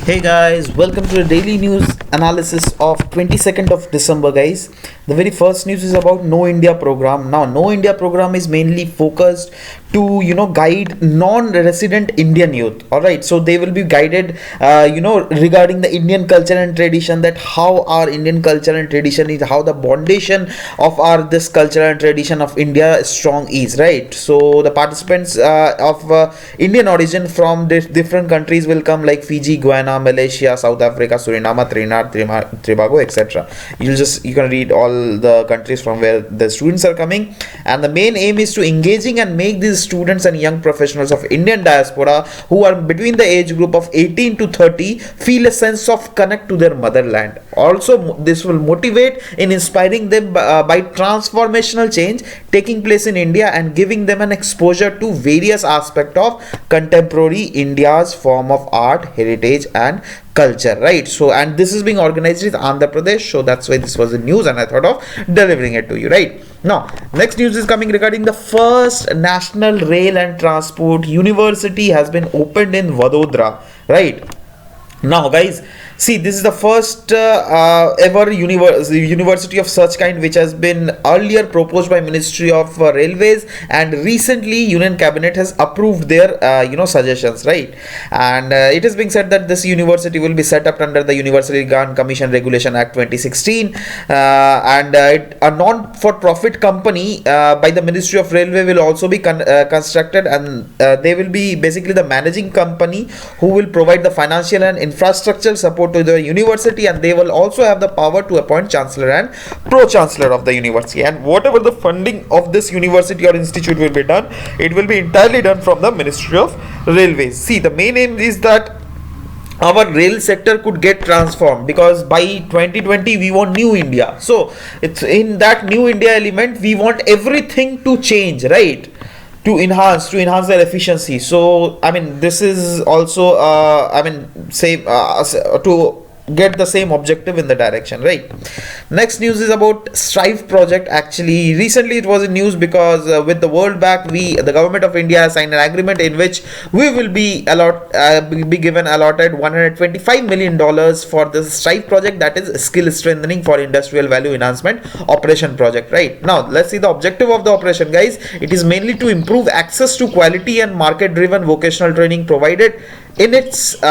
Hey guys, welcome to the daily news analysis of 22nd of December, guys. The very first news is about No India program. Now, No India program is mainly focused to guide non-resident Indian youth. All right, so they will be guided regarding the Indian culture and tradition, that how our Indian culture and tradition is, how the foundation of our this culture and tradition of India strong is, right? So the participants of Indian origin from different countries will come, like Fiji, Guyana, Malaysia, South Africa, Suriname, Trinidad, Tobago, etc. You can read all the countries from where the students are coming, and the main aim is to engaging and make these students and young professionals of Indian diaspora who are between the age group of 18 to 30 feel a sense of connect to their motherland. Also, this will motivate in inspiring them by transformational change taking place in India and giving them an exposure to various aspects of contemporary India's form of art, heritage, and culture, right? So, and this is being organized in Andhra Pradesh, so that's why this was the news, and I thought of delivering it to you, right? Now, next news is coming regarding the first National Rail and Transport University has been opened in Vadodara, right? Now, guys, see, this is the first ever university of such kind which has been earlier proposed by Ministry of Railways, and recently Union Cabinet has approved their suggestions, right? And it is being said that this university will be set up under the University Grant Commission Regulation Act 2016, a non-for-profit company by the Ministry of Railway will also be constructed, and they will be basically the managing company who will provide the financial and infrastructure support to the university, and they will also have the power to appoint chancellor and pro-chancellor of the university, and whatever the funding of this university or institute will be done, it will be entirely done from the Ministry of Railways. See, the main aim is that our rail sector could get transformed, because by 2020 we want new India. So it's in that new India element we want everything to change, right? To enhance their efficiency. So I mean, this is also same to get the same objective in the direction, right? Next news is about Strive project. Actually, recently it was in news because with the World Bank, the government of India has signed an agreement in which we will be given allotted $125 million for this Strive project, that is skill strengthening for industrial value enhancement operation project, right? Now let's see the objective of the operation, guys. It is mainly to improve access to quality and market driven vocational training provided it is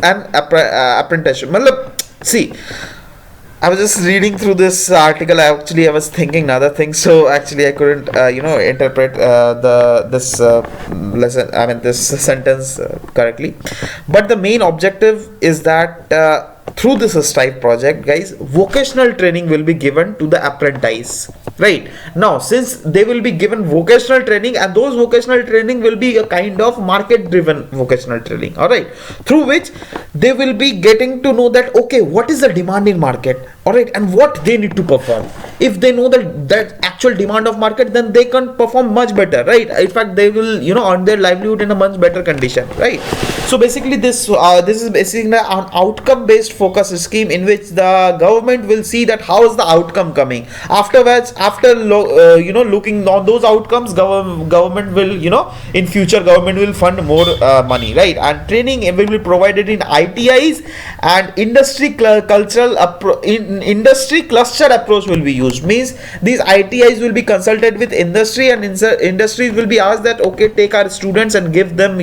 an apprenticeship. See, I was just reading through this article. I was thinking another thing, so actually I couldn't interpret this lesson. I mean this sentence correctly. But the main objective is that through this Strive project, guys, vocational training will be given to the apprentice. Right now, since they will be given vocational training, and those vocational training will be a kind of market driven vocational training, all right, through which they will be getting to know that okay, what is the demand in market, all right, and what they need to perform. If they know that actual demand of market, then they can perform much better, right? In fact, they will earn their livelihood in a much better condition, right? So basically this is basically an outcome based focus scheme in which the government will see that how is the outcome coming. Afterwards, after looking on those outcomes, government will in future government will fund more money, right? And training will be provided in ITIs, and industry industry clustered approach will be used. Means these ITIs will be consulted with industry, and industries will be asked that okay, take our students and give them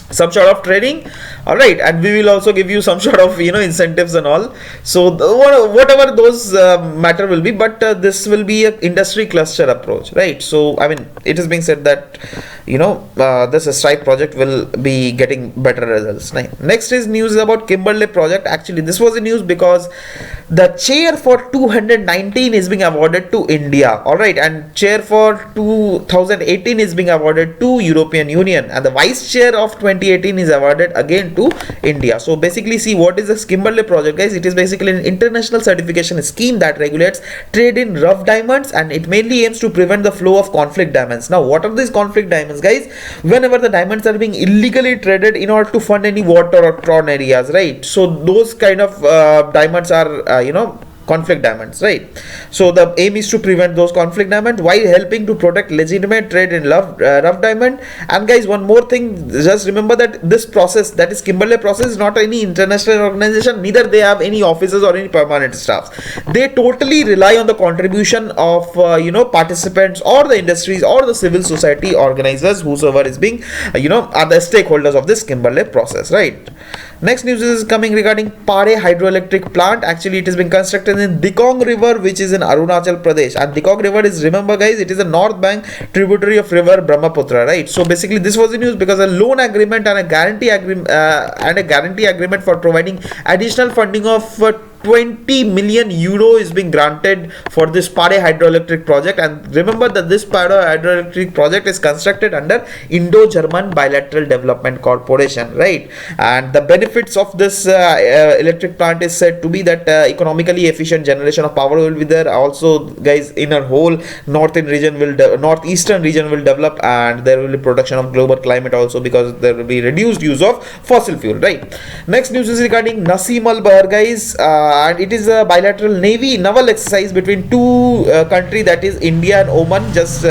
some sort of training, all right, and we will also give you some sort of incentives and all. So whatever those matter will be, but this will be a industry cluster approach, right? So I mean, it is being said that this Strive project will be getting better results. Next is news about Kimberley project. Actually, this was a news because the chair for 219 is being awarded to India, all right, and chair for 2018 is being awarded to European Union, and the vice chair of 2018 is awarded again to India. So basically, see, what is the Kimberley project, guys? It is basically an international certification scheme that regulates trade in rough diamonds, and it mainly aims to prevent the flow of conflict diamonds. Now, what are these conflict diamonds, guys? Whenever the diamonds are being illegally traded in order to fund any water or torn areas, right? So those kind of diamonds are conflict diamonds, right? So the aim is to prevent those conflict diamonds while helping to protect legitimate trade in rough diamond. And guys, one more thing, just remember that this process, that is Kimberley process, is not any international organization, neither they have any offices or any permanent staffs. They totally rely on the contribution of participants or the industries or the civil society organizers, whosoever is being are the stakeholders of this Kimberley process, right? Next news is coming regarding Pare hydroelectric plant. Actually, it has been constructed in Dikong River, which is in Arunachal Pradesh. And Dikong River is, remember guys, it is a north bank tributary of river Brahmaputra, right? So basically, this was the news because a loan agreement and a guarantee agreement for providing additional funding of 20 million euro is being granted for this Pare hydroelectric project. And remember that this Pare hydroelectric project is constructed under Indo-German Bilateral Development Corporation, right? And the benefits of this electric plant is said to be that economically efficient generation of power will be there. Also, guys, in a whole northeastern region will develop, and there will be production of global climate also, because there will be reduced use of fossil fuel, right? Next news is regarding Nasim Al Bahr, guys. And it is a bilateral naval exercise between two countries, that is India and Oman. Just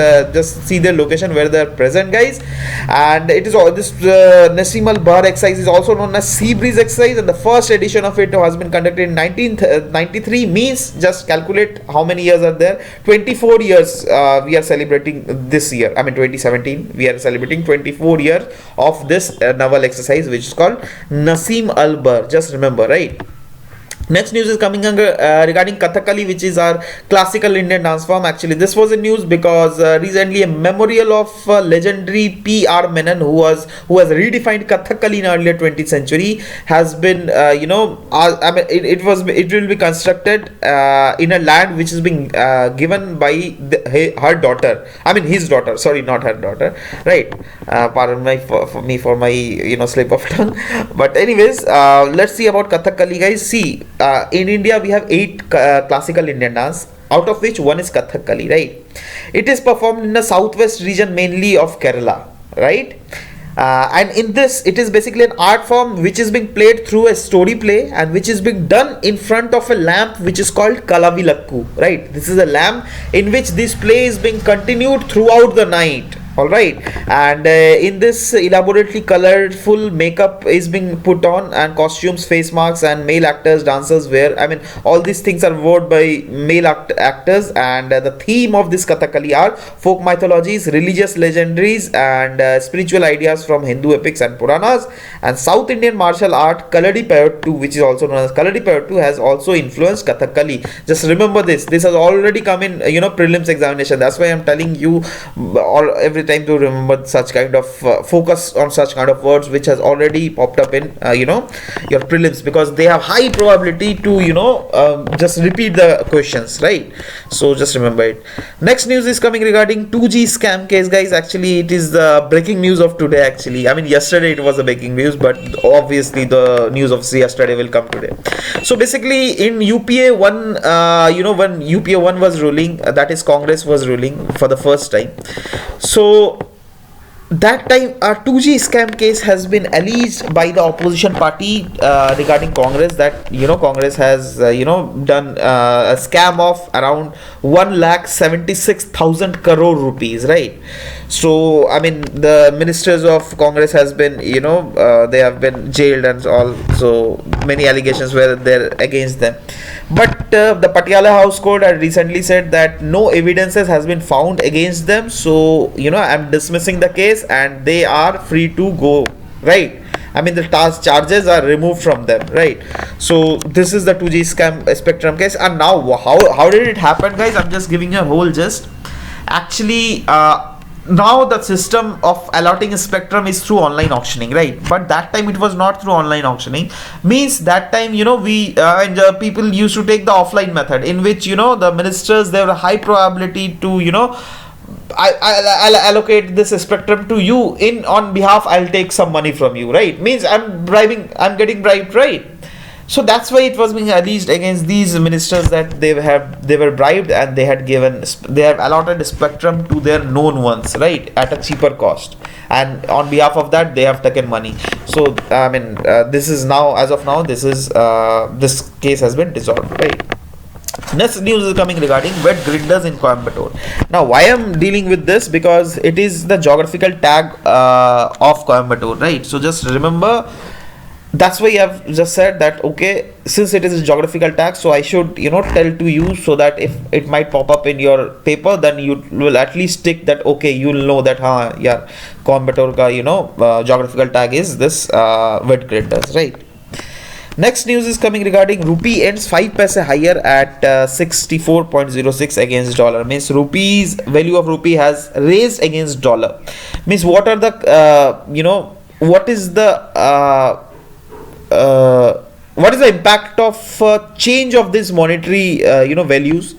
see their location where they are present, guys. And it is all this Nasim Al Bahr exercise is also known as Sea Breeze exercise, and the first edition of it has been conducted in 1993. Means just calculate how many years are there. 24 years we are celebrating this year. I mean 2017 we are celebrating 24 years of this naval exercise, which is called Nasim Al Bahr. Just remember, right? Next news is coming regarding Kathakali, which is our classical Indian dance form. Actually, this was a news because recently a memorial of legendary P.R. Menon, who has redefined Kathakali in earlier 20th century, has been it will be constructed in a land which is being given by her daughter. I mean his daughter. Sorry, not her daughter. Right. Pardon my for my slip of tongue. But anyways, let's see about Kathakali, guys. See. In India, we have 8 classical Indian dance, out of which one is Kathakali, right? It is performed in the southwest region, mainly of Kerala, right? And in this, it is basically an art form which is being played through a story play, and which is being done in front of a lamp which is called Kalavilakku, right? This is a lamp in which this play is being continued throughout the night. All right, and in this elaborately colorful makeup is being put on, and costumes, face masks, and male actors, dancers wear. I mean, all these things are worn by male actors, and the theme of this Kathakali are folk mythologies, religious legendaries, and spiritual ideas from Hindu epics and Puranas. And South Indian martial art Kaladipayattu, which is also known as Kaladipayattu, has also influenced Kathakali. Just remember this. This has already come in prelims examination. That's why I'm telling you every time to remember such kind of focus on such kind of words which has already popped up in your prelims, because they have high probability to just repeat the questions, right? So just remember it. Next news is coming regarding 2G scam case, guys. Actually, it is the breaking news of today. Actually, I mean yesterday it was a breaking news, but obviously the news of yesterday will come today. So basically in UPA 1 when UPA 1 was ruling, that is Congress was ruling for the first time. So that time a 2G scam case has been alleged by the opposition party regarding Congress, that Congress has done a scam of around 1,76,000 crore rupees, right? So I mean the ministers of Congress has been they have been jailed and all, so many allegations were there against them. But the Patiala House Court had recently said that no evidences has been found against them, so I'm dismissing the case and they are free to go, right? I mean the charges are removed from them, right? So this is the 2G scam spectrum case. And now how did it happen, guys? I'm just giving you a whole gist. Actually now the system of allotting a spectrum is through online auctioning, right? But that time it was not through online auctioning. Means that time people used to take the offline method, in which the ministers, there were a high probability to I'll allocate this spectrum to you on behalf, I'll take some money from you, right? Means I'm getting bribed, right? So that's why it was being alleged against these ministers that they were bribed, and they have allotted spectrum to their known ones, right, at a cheaper cost, and on behalf of that they have taken money. So I mean this is now, as of now, this case has been dissolved, right? Next news is coming regarding wet grinders in Coimbatore. Now, why I'm dealing with this, because it is the geographical tag of Coimbatore, right? So just remember, that's why I've just said that, okay, since it is a geographical tag, so I should tell to you, so that if it might pop up in your paper, then you will at least tick that, okay, you'll know that yeah, Coimbatore ka geographical tag is this wet grinders, right? Next news is coming regarding rupee ends 5 paise higher at 64.06 against dollar. Means rupees value of rupee has raised against dollar. Means what are the what is the what is the impact of change of this monetary values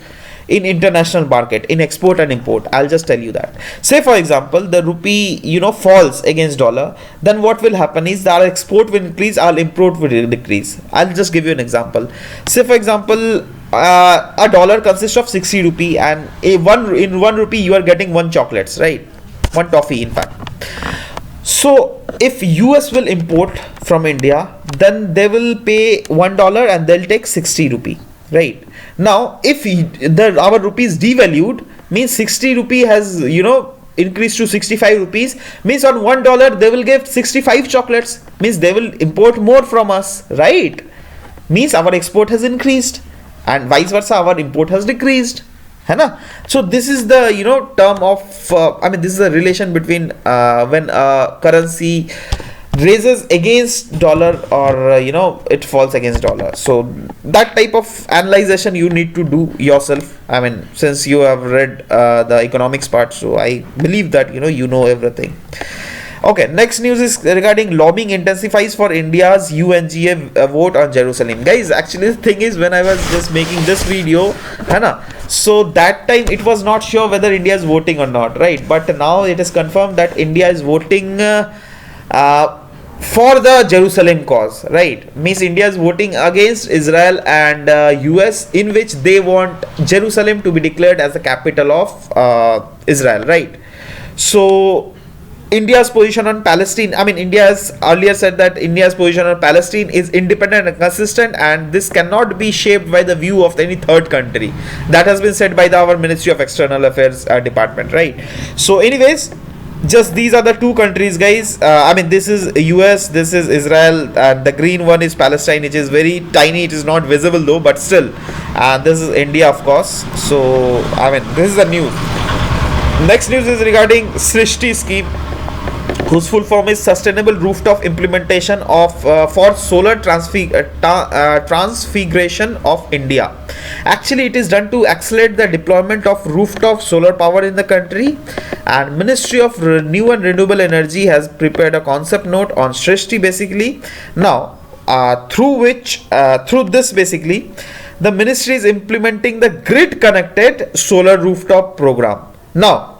in international market, in export and import? I'll just tell you that. Say for example, the rupee falls against dollar, then what will happen is that our export will increase, our import will decrease. I'll just give you an example. Say for example, a dollar consists of 60 rupee, and in 1 rupee you are getting 1 chocolates, right? 1 toffee in fact. So if US will import from India, then they will pay $1 and they'll take 60 rupee, right? Now if our rupee is devalued, means 60 rupee has increased to 65 rupees, means on $1 they will give 65 chocolates, means they will import more from us, right? Means our export has increased, and vice versa, our import has decreased, है ना? So this is the term of this is the relation between when currency raises against dollar, or it falls against dollar. So that type of analyzation you need to do yourself. Since you have read the economics part, so I believe that you know everything. Okay, next news is regarding lobbying intensifies for India's UNGA vote on Jerusalem. Guys, actually the thing is, when I was just making this video, so that time it was not sure whether India is voting or not, right? But now it is confirmed that India is voting for the Jerusalem cause, right? Means India is voting against Israel and US, in which they want Jerusalem to be declared as the capital of Israel, right? So India's position on Palestine, India has earlier said that India's position on Palestine is independent and consistent, and this cannot be shaped by the view of any third country. That has been said by our Ministry of External Affairs department, right? So anyways, just these are the two countries, guys. This is US, this is Israel, and the green one is Palestine, which is very tiny. It is not visible though, but still. And this is India, of course. So this is the news. Next news is regarding Srishti scheme, whose full form is Sustainable Rooftop Implementation of for Solar Transfiguration of India. Actually, it is done to accelerate the deployment of rooftop solar power in the country, and Ministry of New and Renewable Energy has prepared a concept note on Srishti basically. Now, through this basically, the ministry is implementing the grid connected solar rooftop program. Now,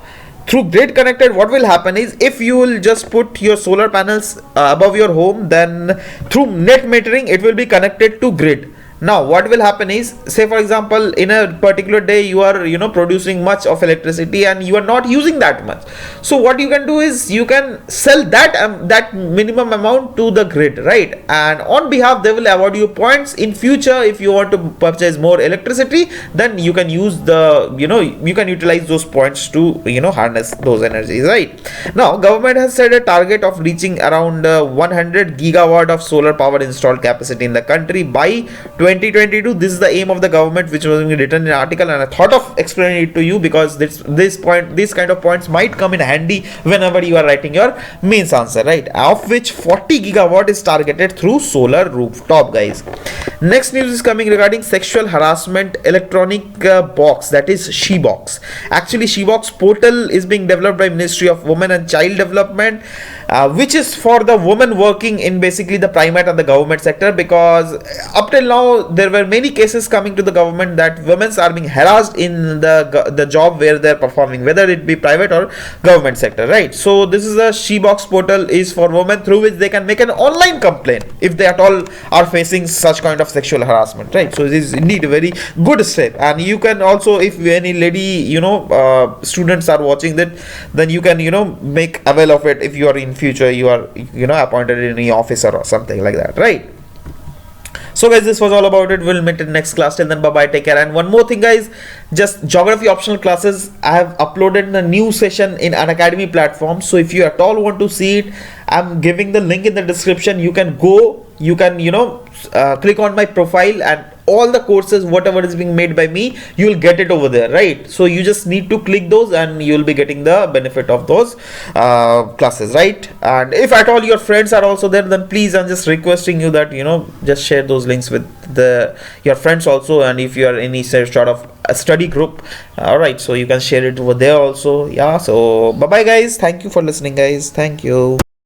through grid connected, what will happen is, if you will just put your solar panels above your home, then through net metering it will be connected to grid. Now what will happen is, say for example, in a particular day you are producing much of electricity and you are not using that much. So what you can do is, you can sell that minimum amount to the grid, right? And on behalf, they will award you points in future. If you want to purchase more electricity, then you can use the you can utilize those points to harness those energies, right? Now government has set a target of reaching around 100 gigawatt of solar power installed capacity in the country by 2022. This is the aim of the government, which was written in an article, and I thought of explaining it to you because this kind of points might come in handy whenever you are writing your mains answer, right? Of which 40 gigawatt is targeted through solar rooftop, guys. Next news is coming regarding sexual harassment electronic box, that is SheBox. Actually, SheBox portal is being developed by Ministry of Women and Child Development, which is for the women working in basically the private and the government sector, because up till now there were many cases coming to the government that women are being harassed in the job where they are performing, whether it be private or government sector, right? So this is a SheBox portal is for women, through which they can make an online complaint if they at all are facing such kind of sexual harassment, right? So this is indeed a very good step. And you can also, if any lady students are watching that, then you can make avail of it if you are in future you are appointed in any officer or something like that, right? So guys, this was all about it. We'll meet in next class. Till then, bye bye, take care. And one more thing guys, just geography optional classes, I have uploaded a new session in an academy platform. So if you at all want to see it, I'm giving the link in the description. You can go, you can click on my profile, and all the courses whatever is being made by me, you will get it over there, right? So you just need to click those and you will be getting the benefit of those classes, right? And if at all your friends are also there, then please, I'm just requesting you that just share those links with your friends also. And if you are in any sort of a study group, all right, so you can share it over there also. Yeah, so bye bye guys, thank you for listening guys, thank you.